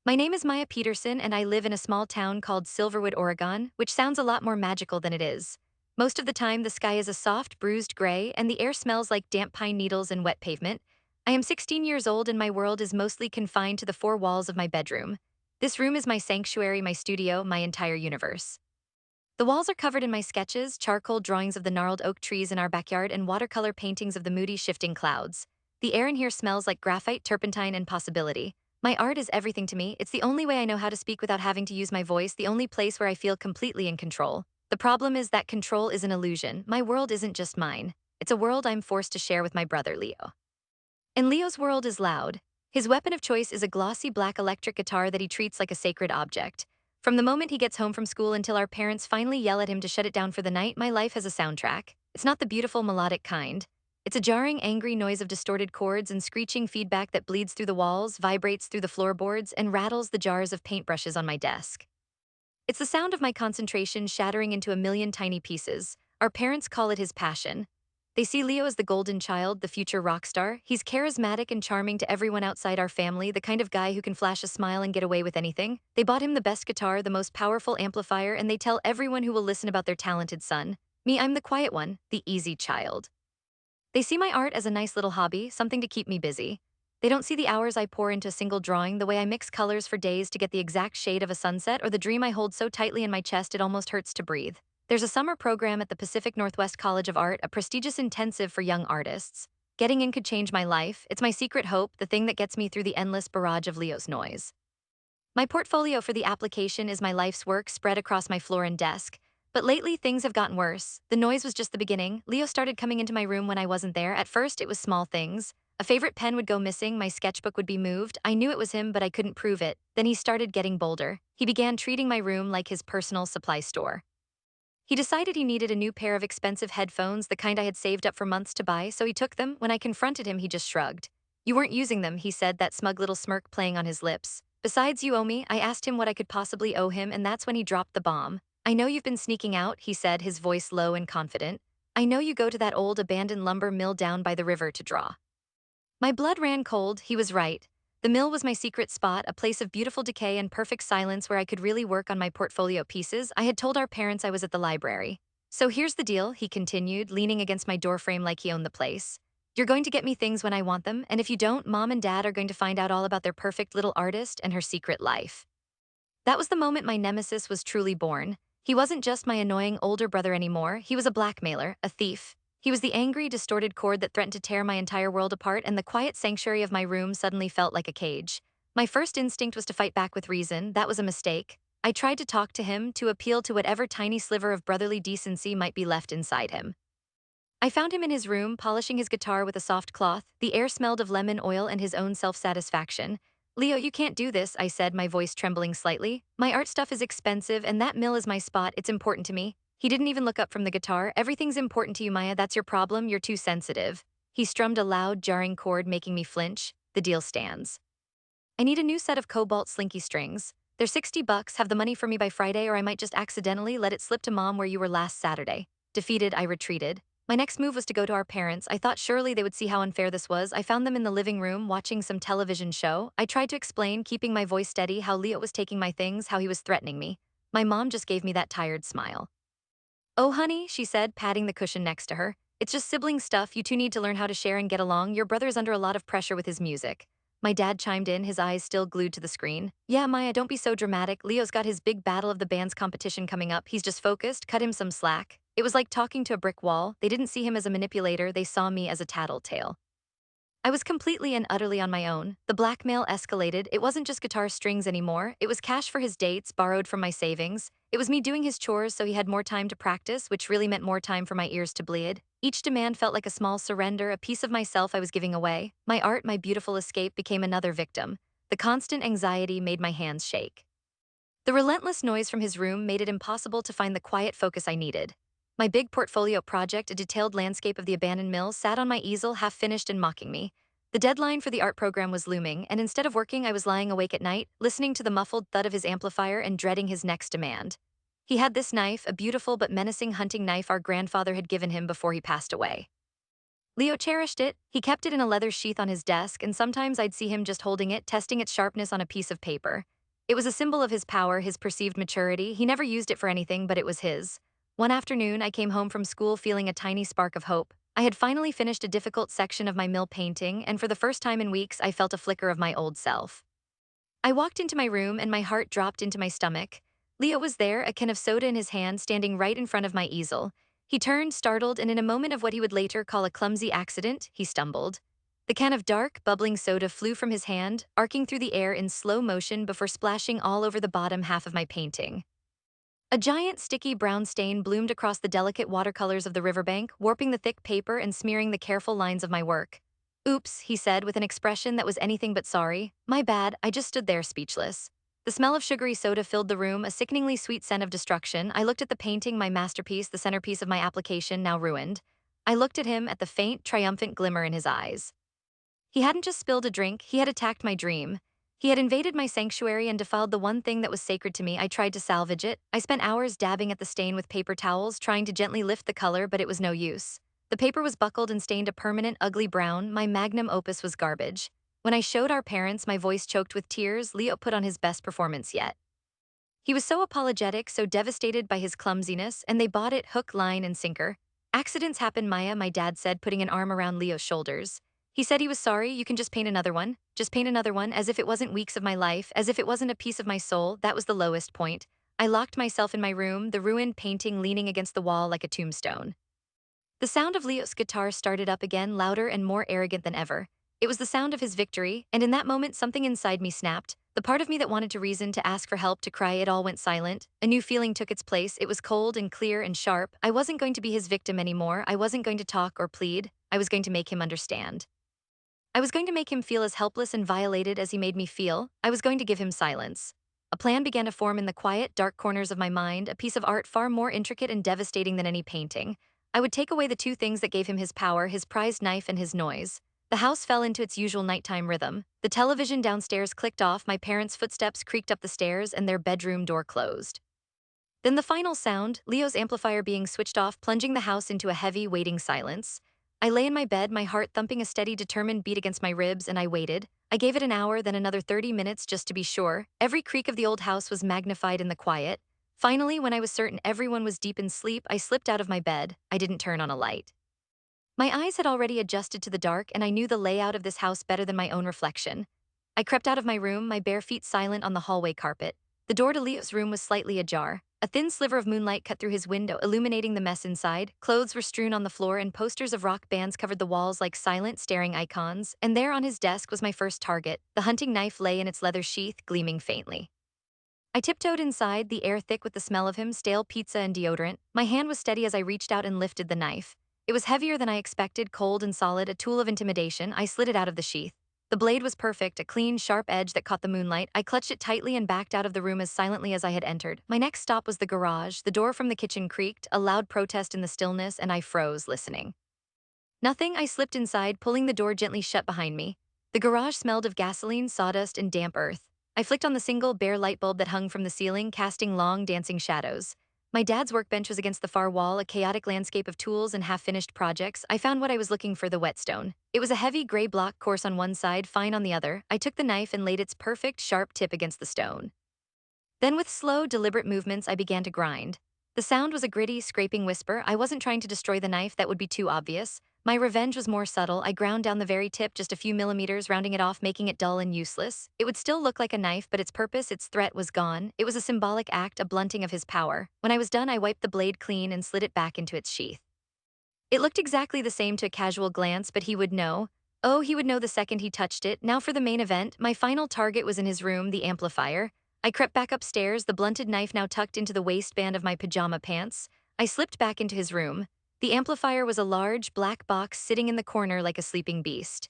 My name is Maya Peterson, and I live in a small town called Silverwood, Oregon, which sounds a lot more magical than it is. Most of the time, the sky is a soft, bruised gray, and the air smells like damp pine needles and wet pavement. I am 16 years old, and my world is mostly confined to the four walls of my bedroom. This room is my sanctuary, my studio, my entire universe. The walls are covered in my sketches, charcoal drawings of the gnarled oak trees in our backyard, and watercolor paintings of the moody, shifting clouds. The air in here smells like graphite, turpentine, and possibility. My art is everything to me. It's the only way I know how to speak without having to use my voice, the only place where I feel completely in control. The problem is that control is an illusion. My world isn't just mine. It's a world I'm forced to share with my brother Leo. And Leo's world is loud. His weapon of choice is a glossy black electric guitar that he treats like a sacred object. From the moment he gets home from school until our parents finally yell at him to shut it down for the night, my life has a soundtrack. It's not the beautiful melodic kind. It's a jarring, angry noise of distorted chords and screeching feedback that bleeds through the walls, vibrates through the floorboards, and rattles the jars of paintbrushes on my desk. It's the sound of my concentration shattering into a million tiny pieces. Our parents call it his passion. They see Leo as the golden child, the future rock star. He's charismatic and charming to everyone outside our family, the kind of guy who can flash a smile and get away with anything. They bought him the best guitar, the most powerful amplifier, and they tell everyone who will listen about their talented son. Me, I'm the quiet one, the easy child. They see my art as a nice little hobby, something to keep me busy. They don't see the hours I pour into a single drawing, the way I mix colors for days to get the exact shade of a sunset, or the dream I hold so tightly in my chest it almost hurts to breathe. There's a summer program at the Pacific Northwest College of Art, a prestigious intensive for young artists. Getting in could change my life. It's my secret hope, the thing that gets me through the endless barrage of Leo's noise. My portfolio for the application is my life's work spread across my floor and desk. But lately, things have gotten worse. The noise was just the beginning. Leo started coming into my room when I wasn't there. At first, it was small things. A favorite pen would go missing, my sketchbook would be moved. I knew it was him, but I couldn't prove it. Then he started getting bolder. He began treating my room like his personal supply store. He decided he needed a new pair of expensive headphones, the kind I had saved up for months to buy, so he took them. When I confronted him, he just shrugged. "You weren't using them," he said, that smug little smirk playing on his lips. "Besides, you owe me." I asked him what I could possibly owe him, and that's when he dropped the bomb. "I know you've been sneaking out," he said, his voice low and confident. "I know you go to that old abandoned lumber mill down by the river to draw." My blood ran cold. He was right. The mill was my secret spot, a place of beautiful decay and perfect silence where I could really work on my portfolio pieces. I had told our parents I was at the library. "So here's the deal," he continued, leaning against my doorframe like he owned the place. "You're going to get me things when I want them, and if you don't, Mom and Dad are going to find out all about their perfect little artist and her secret life." That was the moment my nemesis was truly born. He wasn't just my annoying older brother anymore. He was a blackmailer, a thief. He was the angry, distorted chord that threatened to tear my entire world apart, and the quiet sanctuary of my room suddenly felt like a cage. My first instinct was to fight back with reason. That was a mistake. I tried to talk to him, to appeal to whatever tiny sliver of brotherly decency might be left inside him. I found him in his room, polishing his guitar with a soft cloth. The air smelled of lemon oil and his own self-satisfaction. "Leo, you can't do this," I said, my voice trembling slightly. "My art stuff is expensive, and that mill is my spot. It's important to me." He didn't even look up from the guitar. "Everything's important to you, Maya. That's your problem. You're too sensitive." He strummed a loud, jarring chord, making me flinch. "The deal stands. I need a new set of cobalt slinky strings. They're $60. Have the money for me by Friday, or I might just accidentally let it slip to Mom where you were last Saturday." Defeated, I retreated. My next move was to go to our parents. I thought surely they would see how unfair this was. I found them in the living room, watching some television show. I tried to explain, keeping my voice steady, how Leo was taking my things, how he was threatening me. My mom just gave me that tired smile. "Oh, honey," she said, patting the cushion next to her. "It's just sibling stuff. You two need to learn how to share and get along. Your brother is under a lot of pressure with his music." My dad chimed in, his eyes still glued to the screen. "Yeah, Maya, don't be so dramatic. Leo's got his big battle of the bands competition coming up. He's just focused. Cut him some slack." It was like talking to a brick wall. They didn't see him as a manipulator. They saw me as a tattletale. I was completely and utterly on my own. The blackmail escalated. It wasn't just guitar strings anymore. It was cash for his dates, borrowed from my savings. It was me doing his chores so he had more time to practice, which really meant more time for my ears to bleed. Each demand felt like a small surrender, a piece of myself I was giving away. My art, my beautiful escape, became another victim. The constant anxiety made my hands shake. The relentless noise from his room made it impossible to find the quiet focus I needed. My big portfolio project, a detailed landscape of the abandoned mill, sat on my easel, half finished and mocking me. The deadline for the art program was looming, and instead of working, I was lying awake at night, listening to the muffled thud of his amplifier and dreading his next demand. He had this knife, a beautiful but menacing hunting knife our grandfather had given him before he passed away. Leo cherished it. He kept it in a leather sheath on his desk, and sometimes I'd see him just holding it, testing its sharpness on a piece of paper. It was a symbol of his power, his perceived maturity. He never used it for anything, but it was his. One afternoon, I came home from school feeling a tiny spark of hope. I had finally finished a difficult section of my mill painting, and for the first time in weeks, I felt a flicker of my old self. I walked into my room and my heart dropped into my stomach. Leo was there, a can of soda in his hand, standing right in front of my easel. He turned, startled, and in a moment of what he would later call a clumsy accident, he stumbled. The can of dark, bubbling soda flew from his hand, arcing through the air in slow motion before splashing all over the bottom half of my painting. A giant, sticky brown stain bloomed across the delicate watercolors of the riverbank, warping the thick paper and smearing the careful lines of my work. Oops, he said with an expression that was anything but sorry. My bad, I just stood there speechless. The smell of sugary soda filled the room, a sickeningly sweet scent of destruction. I looked at the painting, my masterpiece, the centerpiece of my application, now ruined. I looked at him, at the faint, triumphant glimmer in his eyes. He hadn't just spilled a drink, he had attacked my dream. He had invaded my sanctuary and defiled the one thing that was sacred to me. I tried to salvage it. I spent hours dabbing at the stain with paper towels, trying to gently lift the color, but it was no use. The paper was buckled and stained a permanent, ugly brown. My magnum opus was garbage. When I showed our parents, my voice choked with tears. Leo put on his best performance yet. He was so apologetic, so devastated by his clumsiness, and they bought it hook, line, and sinker. Accidents happen, Maya, my dad said, putting an arm around Leo's shoulders. He said he was sorry, you can just paint another one. Just paint another one, as if it wasn't weeks of my life, as if it wasn't a piece of my soul. That was the lowest point. I locked myself in my room, the ruined painting leaning against the wall like a tombstone. The sound of Leo's guitar started up again, louder and more arrogant than ever. It was the sound of his victory, and in that moment something inside me snapped. The part of me that wanted to reason, to ask for help, to cry, it all went silent. A new feeling took its place. It was cold and clear and sharp. I wasn't going to be his victim anymore. I wasn't going to talk or plead. I was going to make him understand. I was going to make him feel as helpless and violated as he made me feel. I was going to give him silence. A plan began to form in the quiet, dark corners of my mind, a piece of art far more intricate and devastating than any painting. I would take away the two things that gave him his power, his prized knife and his noise. The house fell into its usual nighttime rhythm. The television downstairs clicked off, my parents' footsteps creaked up the stairs, and their bedroom door closed. Then the final sound, Leo's amplifier being switched off, plunging the house into a heavy, waiting silence. I lay in my bed, my heart thumping a steady, determined beat against my ribs, and I waited. I gave it an hour, then another 30 minutes just to be sure. Every creak of the old house was magnified in the quiet. Finally, when I was certain everyone was deep in sleep, I slipped out of my bed. I didn't turn on a light. My eyes had already adjusted to the dark, and I knew the layout of this house better than my own reflection. I crept out of my room, my bare feet silent on the hallway carpet. The door to Leo's room was slightly ajar. A thin sliver of moonlight cut through his window, illuminating the mess inside. Clothes were strewn on the floor, and posters of rock bands covered the walls like silent, staring icons. And there on his desk was my first target. The hunting knife lay in its leather sheath, gleaming faintly. I tiptoed inside, the air thick with the smell of him, stale pizza and deodorant. My hand was steady as I reached out and lifted the knife. It was heavier than I expected, cold and solid, a tool of intimidation. I slid it out of the sheath. The blade was perfect, a clean, sharp edge that caught the moonlight. I clutched it tightly and backed out of the room as silently as I had entered. My next stop was the garage. The door from the kitchen creaked, a loud protest in the stillness, and I froze, listening. Nothing. I slipped inside, pulling the door gently shut behind me. The garage smelled of gasoline, sawdust, and damp earth. I flicked on the single, bare light bulb that hung from the ceiling, casting long, dancing shadows. My dad's workbench was against the far wall, a chaotic landscape of tools and half-finished projects. I found what I was looking for, the whetstone. It was a heavy gray block, coarse on one side, fine on the other. I took the knife and laid its perfect, sharp tip against the stone. Then with slow, deliberate movements, I began to grind. The sound was a gritty, scraping whisper. I wasn't trying to destroy the knife, that would be too obvious. My revenge was more subtle. I ground down the very tip just a few millimeters, rounding it off, making it dull and useless. It would still look like a knife, but its purpose, its threat, was gone. It was a symbolic act, a blunting of his power. When I was done, I wiped the blade clean and slid it back into its sheath. It looked exactly the same to a casual glance, but he would know. Oh, he would know the second he touched it. Now for the main event. My final target was in his room, the amplifier. I crept back upstairs, the blunted knife now tucked into the waistband of my pajama pants. I slipped back into his room. The amplifier was a large, black box sitting in the corner like a sleeping beast.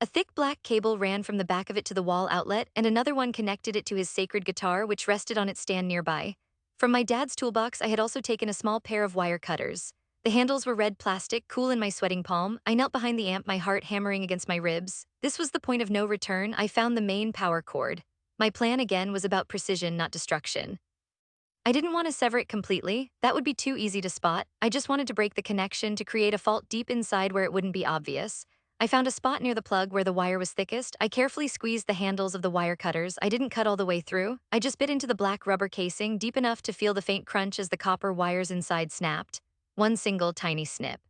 A thick black cable ran from the back of it to the wall outlet, and another one connected it to his sacred guitar, which rested on its stand nearby. From my dad's toolbox, I had also taken a small pair of wire cutters. The handles were red plastic, cool in my sweating palm. I knelt behind the amp, my heart hammering against my ribs. This was the point of no return. I found the main power cord. My plan again was about precision, not destruction. I didn't want to sever it completely. That would be too easy to spot. I just wanted to break the connection, to create a fault deep inside where it wouldn't be obvious. I found a spot near the plug where the wire was thickest. I carefully squeezed the handles of the wire cutters. I didn't cut all the way through. I just bit into the black rubber casing deep enough to feel the faint crunch as the copper wires inside snapped. One single tiny snip.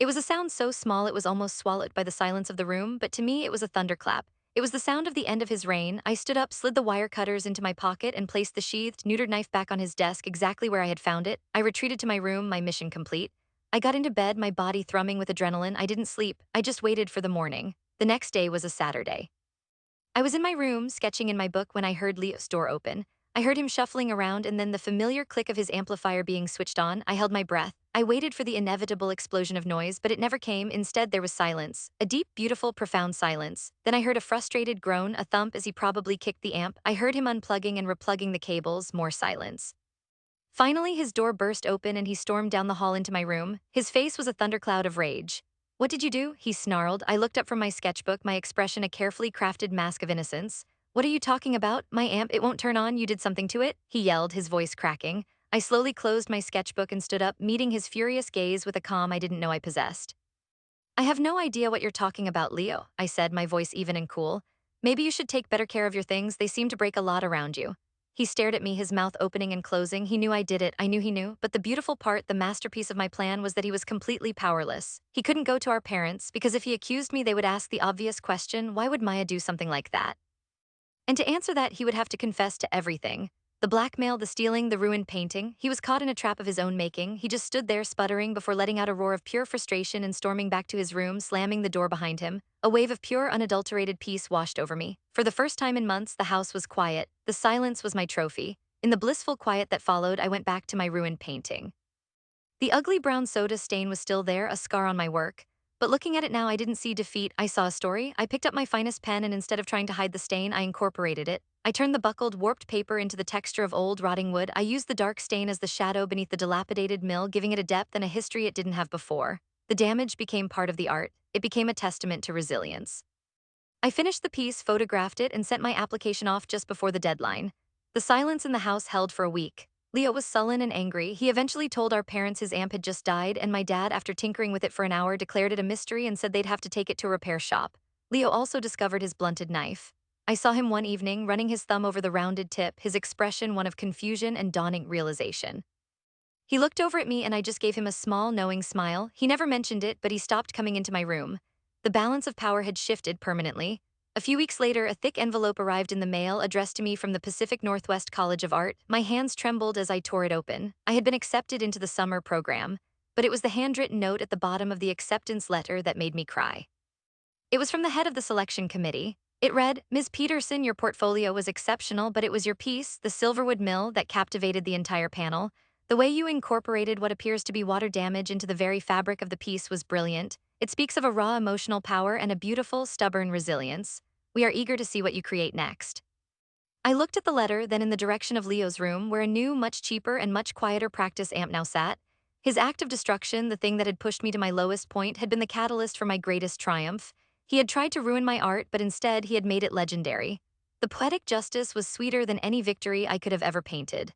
It was a sound so small it was almost swallowed by the silence of the room, but to me it was a thunderclap. It was the sound of the end of his reign. I stood up, slid the wire cutters into my pocket, and placed the sheathed, neutered knife back on his desk exactly where I had found it. I retreated to my room, my mission complete. I got into bed, my body thrumming with adrenaline. I didn't sleep. I just waited for the morning. The next day was a Saturday. I was in my room, sketching in my book, when I heard Leo's door open. I heard him shuffling around and then the familiar click of his amplifier being switched on. I held my breath. I waited for the inevitable explosion of noise, but it never came. Instead, there was silence. A deep, beautiful, profound silence. Then I heard a frustrated groan, a thump as he probably kicked the amp. I heard him unplugging and replugging the cables. More silence. Finally, his door burst open and he stormed down the hall into my room. His face was a thundercloud of rage. "What did you do?" he snarled. I looked up from my sketchbook, my expression a carefully crafted mask of innocence. "What are you talking about? My amp, it won't turn on. You did something to it?" he yelled, his voice cracking. I slowly closed my sketchbook and stood up, meeting his furious gaze with a calm I didn't know I possessed. "I have no idea what you're talking about, Leo," I said, my voice even and cool. "Maybe you should take better care of your things. They seem to break a lot around you." He stared at me, his mouth opening and closing. He knew I did it. I knew he knew. But the beautiful part, the masterpiece of my plan, was that he was completely powerless. He couldn't go to our parents, because if he accused me, they would ask the obvious question, why would Maya do something like that? And to answer that, he would have to confess to everything. The blackmail, the stealing, the ruined painting. He was caught in a trap of his own making. He just stood there sputtering before letting out a roar of pure frustration and storming back to his room, slamming the door behind him. A wave of pure, unadulterated peace washed over me. For the first time in months, the house was quiet. The silence was my trophy. In the blissful quiet that followed, I went back to my ruined painting. The ugly brown soda stain was still there, a scar on my work. But looking at it now, I didn't see defeat, I saw a story. I picked up my finest pen and instead of trying to hide the stain, I incorporated it. I turned the buckled, warped paper into the texture of old, rotting wood. I used the dark stain as the shadow beneath the dilapidated mill, giving it a depth and a history it didn't have before. The damage became part of the art. It became a testament to resilience. I finished the piece, photographed it, and sent my application off just before the deadline. The silence in the house held for a week. Leo was sullen and angry. He eventually told our parents his amp had just died, and my dad, after tinkering with it for an hour, declared it a mystery and said they'd have to take it to a repair shop. Leo also discovered his blunted knife. I saw him one evening, running his thumb over the rounded tip, his expression one of confusion and dawning realization. He looked over at me and I just gave him a small, knowing smile. He never mentioned it, but he stopped coming into my room. The balance of power had shifted permanently. A few weeks later, a thick envelope arrived in the mail, addressed to me from the Pacific Northwest College of Art. My hands trembled as I tore it open. I had been accepted into the summer program, but it was the handwritten note at the bottom of the acceptance letter that made me cry. It was from the head of the selection committee. It read, "Ms. Peterson, your portfolio was exceptional, but it was your piece, The Silverwood Mill, that captivated the entire panel. The way you incorporated what appears to be water damage into the very fabric of the piece was brilliant. It speaks of a raw emotional power and a beautiful, stubborn resilience. We are eager to see what you create next." I looked at the letter, then in the direction of Leo's room, where a new, much cheaper and much quieter practice amp now sat. His act of destruction, the thing that had pushed me to my lowest point, had been the catalyst for my greatest triumph. He had tried to ruin my art, but instead he had made it legendary. The poetic justice was sweeter than any victory I could have ever painted.